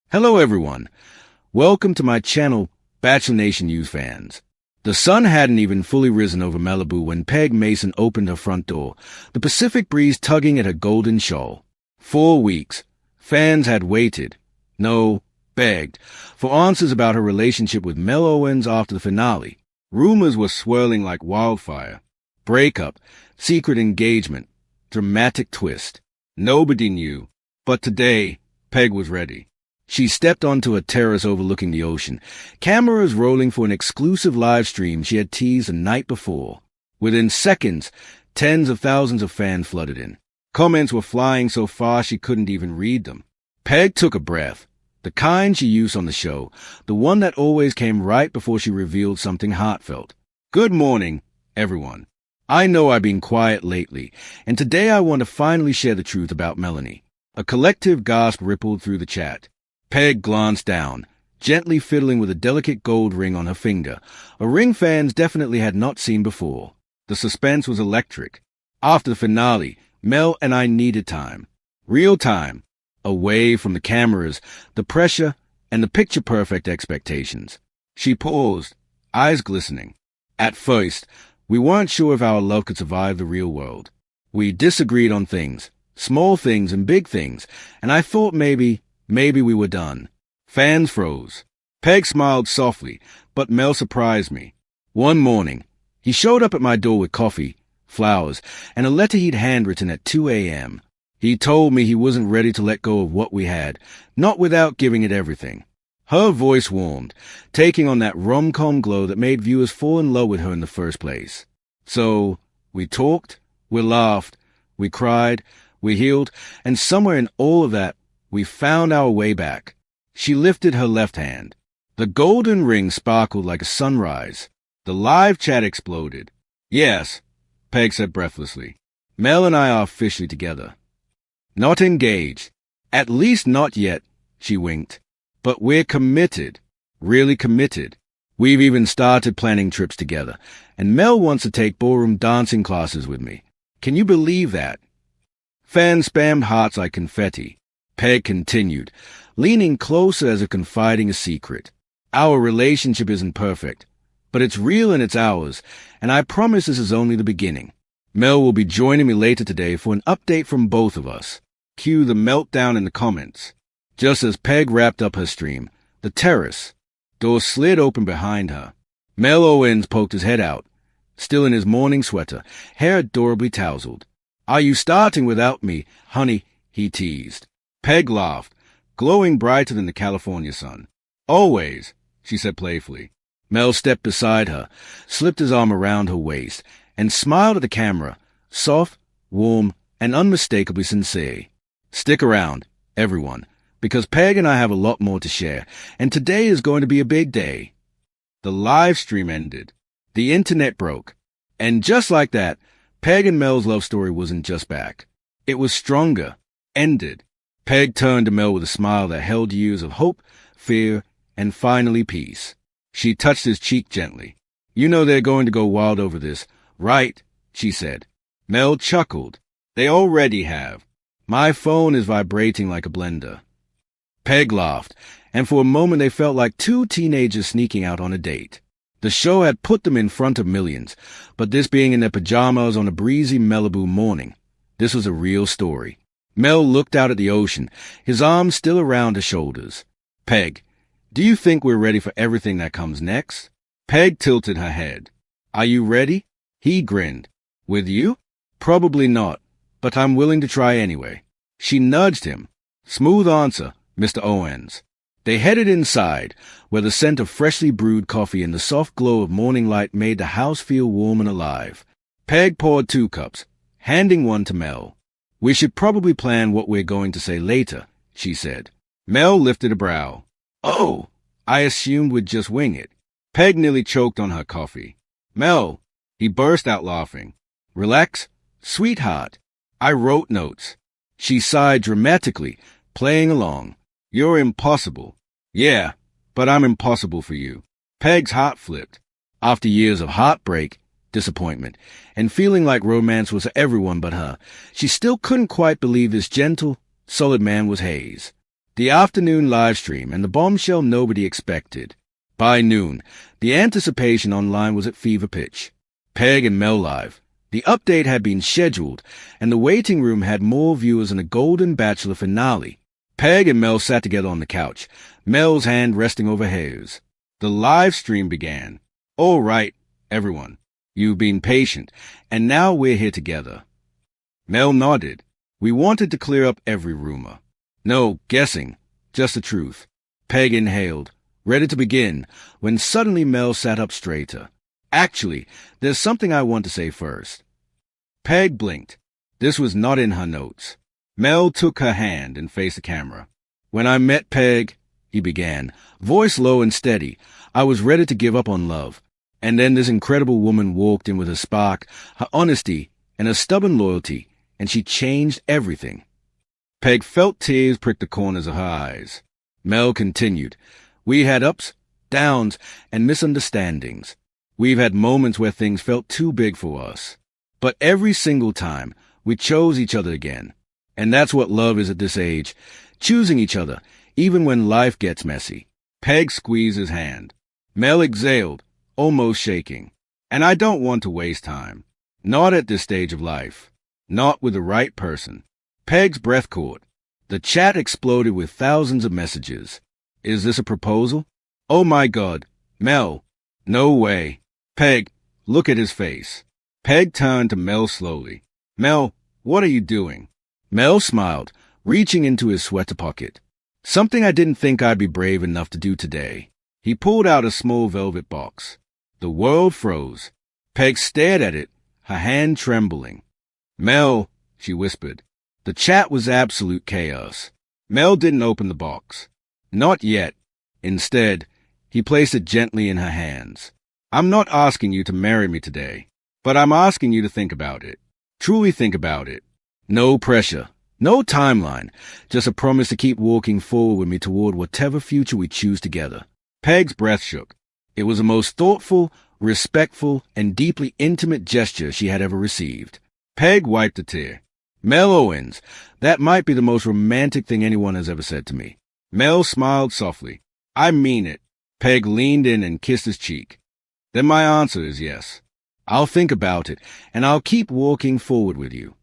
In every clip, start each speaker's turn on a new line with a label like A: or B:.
A: Hello everyone. Welcome to my channel, Bachelor Nation U fans. The sun hadn't even fully risen over Malibu when Peg Mason opened her front door, the Pacific breeze tugging at her golden shawl. 4 weeks. Fans had waited. No, begged, for answers about her relationship with Mel Owens after the finale. Rumors were swirling like wildfire. Breakup, secret engagement, dramatic twist. Nobody knew. But today, Peg was ready. She stepped onto a terrace overlooking the ocean, cameras rolling for an exclusive live stream she had teased the night before. Within seconds, tens of thousands of fans flooded in. Comments were flying so fast she couldn't even read them. Peg took a breath, the kind she used on the show, the one that always came right before she revealed something heartfelt. Good morning, everyone. I know I've been quiet lately, and today I want to finally share the truth about Melanie. A collective gasp rippled through the chat. Peg glanced down, gently fiddling with a delicate gold ring on her finger, a ring fans definitely had not seen before. The suspense was electric. After the finale, Mel and I needed time. Real time. Away from the cameras, the pressure, and the picture-perfect expectations. She paused, eyes glistening. At first, we weren't sure if our love could survive the real world. We disagreed on things, small things and big things, and I thought maybe we were done. Fans froze. Peg smiled softly, but Mel surprised me. One morning, he showed up at my door with coffee, flowers, and a letter he'd handwritten at 2 a.m. He told me he wasn't ready to let go of what we had, not without giving it everything. Her voice warmed, taking on that rom-com glow that made viewers fall in love with her in the first place. So, we talked, we laughed, we cried, we healed, and somewhere in all of that, we found our way back. She lifted her left hand. The golden ring sparkled like a sunrise. The live chat exploded. Yes, Peg said breathlessly. Mel and I are officially together. Not engaged. At least not yet, she winked. But we're committed. Really committed. We've even started planning trips together, and Mel wants to take ballroom dancing classes with me. Can you believe that? Fans spammed hearts like confetti. Peg continued, leaning closer as if confiding a secret. Our relationship isn't perfect, but it's real and it's ours, and I promise this is only the beginning. Mel will be joining me later today for an update from both of us. Cue the meltdown in the comments. Just as Peg wrapped up her stream, the terrace door slid open behind her. Mel Owens poked his head out, still in his morning sweater, hair adorably tousled. Are you starting without me, honey? He teased. Peg laughed, glowing brighter than the California sun. Always, she said playfully. Mel stepped beside her, slipped his arm around her waist, and smiled at the camera, soft, warm, and unmistakably sincere. Stick around, everyone, because Peg and I have a lot more to share, and today is going to be a big day. The live stream ended. The internet broke. And just like that, Peg and Mel's love story wasn't just back. It was stronger. Ended. Peg turned to Mel with a smile that held years of hope, fear, and finally peace. She touched his cheek gently. You know they're going to go wild over this, right? She said. Mel chuckled. They already have. My phone is vibrating like a blender. Peg laughed, and for a moment they felt like two teenagers sneaking out on a date. The show had put them in front of millions, but this being in their pajamas on a breezy Malibu morning, this was a real story. Mel looked out at the ocean, his arms still around her shoulders. Peg, do you think we're ready for everything that comes next? Peg tilted her head. Are you ready? He grinned. With you? Probably not, but I'm willing to try anyway. She nudged him. Smooth answer, Mr. Owens. They headed inside, where the scent of freshly brewed coffee and the soft glow of morning light made the house feel warm and alive. Peg poured 2 cups, handing one to Mel. We should probably plan what we're going to say later, she said. Mel lifted a brow. Oh, I assumed we'd just wing it. Peg nearly choked on her coffee. Mel, he burst out laughing. Relax, sweetheart. I wrote notes. She sighed dramatically, playing along. You're impossible. Yeah, but I'm impossible for you. Peg's heart flipped. After years of heartbreak, disappointment, and feeling like romance was for everyone but her, she still couldn't quite believe this gentle, solid man was Hayes. The afternoon livestream and the bombshell nobody expected. By noon, the anticipation online was at fever pitch. Peg and Mel live. The update had been scheduled, and the waiting room had more viewers than a Golden Bachelor finale. Peg and Mel sat together on the couch, Mel's hand resting over hers. The live stream began. All right, everyone. You've been patient, and now we're here together. Mel nodded. We wanted to clear up every rumor. No guessing, just the truth. Peg inhaled, ready to begin, when suddenly Mel sat up straighter. Actually, there's something I want to say first. Peg blinked. This was not in her notes. Mel took her hand and faced the camera. When I met Peg, he began, voice low and steady, I was ready to give up on love. And then this incredible woman walked in with her spark, her honesty, and her stubborn loyalty, and she changed everything. Peg felt tears prick the corners of her eyes. Mel continued, we had ups, downs, and misunderstandings. We've had moments where things felt too big for us. But every single time, we chose each other again. And that's what love is at this age, choosing each other, even when life gets messy. Peg squeezed his hand. Mel exhaled, almost shaking. And I don't want to waste time. Not at this stage of life. Not with the right person. Peg's breath caught. The chat exploded with thousands of messages. Is this a proposal? Oh my God. Mel. No way. Peg, look at his face. Peg turned to Mel slowly. Mel, what are you doing? Mel smiled, reaching into his sweater pocket. Something I didn't think I'd be brave enough to do today. He pulled out a small velvet box. The world froze. Peg stared at it, her hand trembling. Mel, she whispered. The chat was absolute chaos. Mel didn't open the box. Not yet. Instead, he placed it gently in her hands. I'm not asking you to marry me today, but I'm asking you to think about it. Truly think about it. No pressure, no timeline, just a promise to keep walking forward with me toward whatever future we choose together. Peg's breath shook. It was the most thoughtful, respectful, and deeply intimate gesture she had ever received. Peg wiped a tear. Mel Owens, that might be the most romantic thing anyone has ever said to me. Mel smiled softly. I mean it. Peg leaned in and kissed his cheek. Then my answer is yes. I'll think about it, and I'll keep walking forward with you.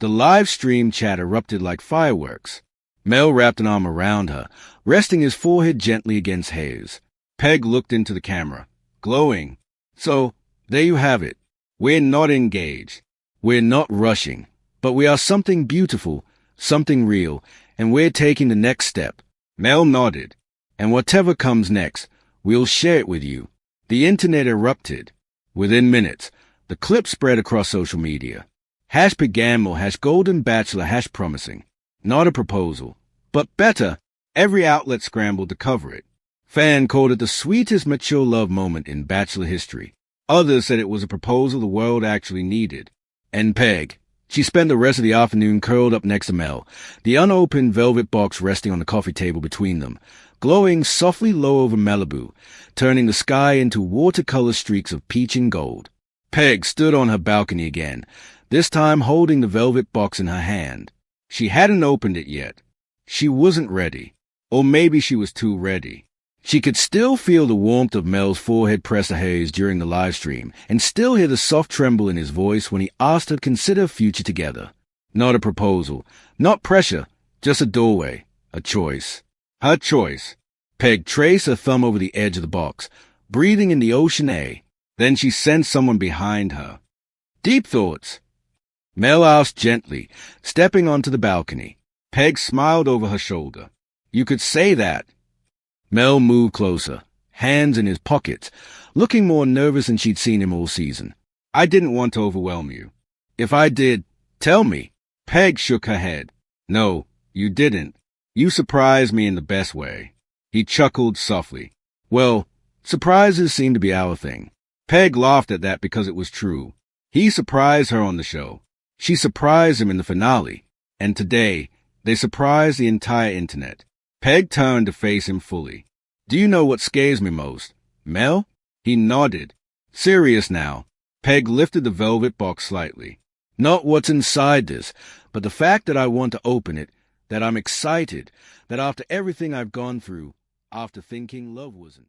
A: The live stream chat erupted like fireworks. Mel wrapped an arm around her, resting his forehead gently against hers. Peg looked into the camera, glowing. So, there you have it. We're not engaged. We're not rushing. But we are something beautiful, something real, and we're taking the next step. Mel nodded. And whatever comes next, we'll share it with you. The internet erupted. Within minutes, the clip spread across social media. #Gamble, #Golden Bachelor, #promising. Not a proposal. But better, every outlet scrambled to cover it. Fan called it the sweetest mature love moment in Bachelor history. Others said it was a proposal the world actually needed. And Peg. She spent the rest of the afternoon curled up next to Mel, the unopened velvet box resting on the coffee table between them, glowing softly low over Malibu, turning the sky into watercolor streaks of peach and gold. Peg stood on her balcony again, this time holding the velvet box in her hand. She hadn't opened it yet. She wasn't ready. Or maybe she was too ready. She could still feel the warmth of Mel's forehead pressed to hers during the live stream, and still hear the soft tremble in his voice when he asked her to consider a future together. Not a proposal, not pressure, just a doorway, a choice. Her choice. Peg traced her thumb over the edge of the box, breathing in the ocean air. Then she sensed someone behind her. Deep thoughts. Mel asked gently, stepping onto the balcony. Peg smiled over her shoulder. You could say that. Mel moved closer, hands in his pockets, looking more nervous than she'd seen him all season. I didn't want to overwhelm you. If I did, tell me. Peg shook her head. No, you didn't. You surprised me in the best way. He chuckled softly. Well, surprises seem to be our thing. Peg laughed at that because it was true. He surprised her on the show. She surprised him in the finale. And today, they surprised the entire internet. Peg turned to face him fully. Do you know what scares me most? Mel? He nodded. Serious now. Peg lifted the velvet box slightly. Not what's inside this, but the fact that I want to open it, that I'm excited, that after everything I've gone through, after thinking love wasn't.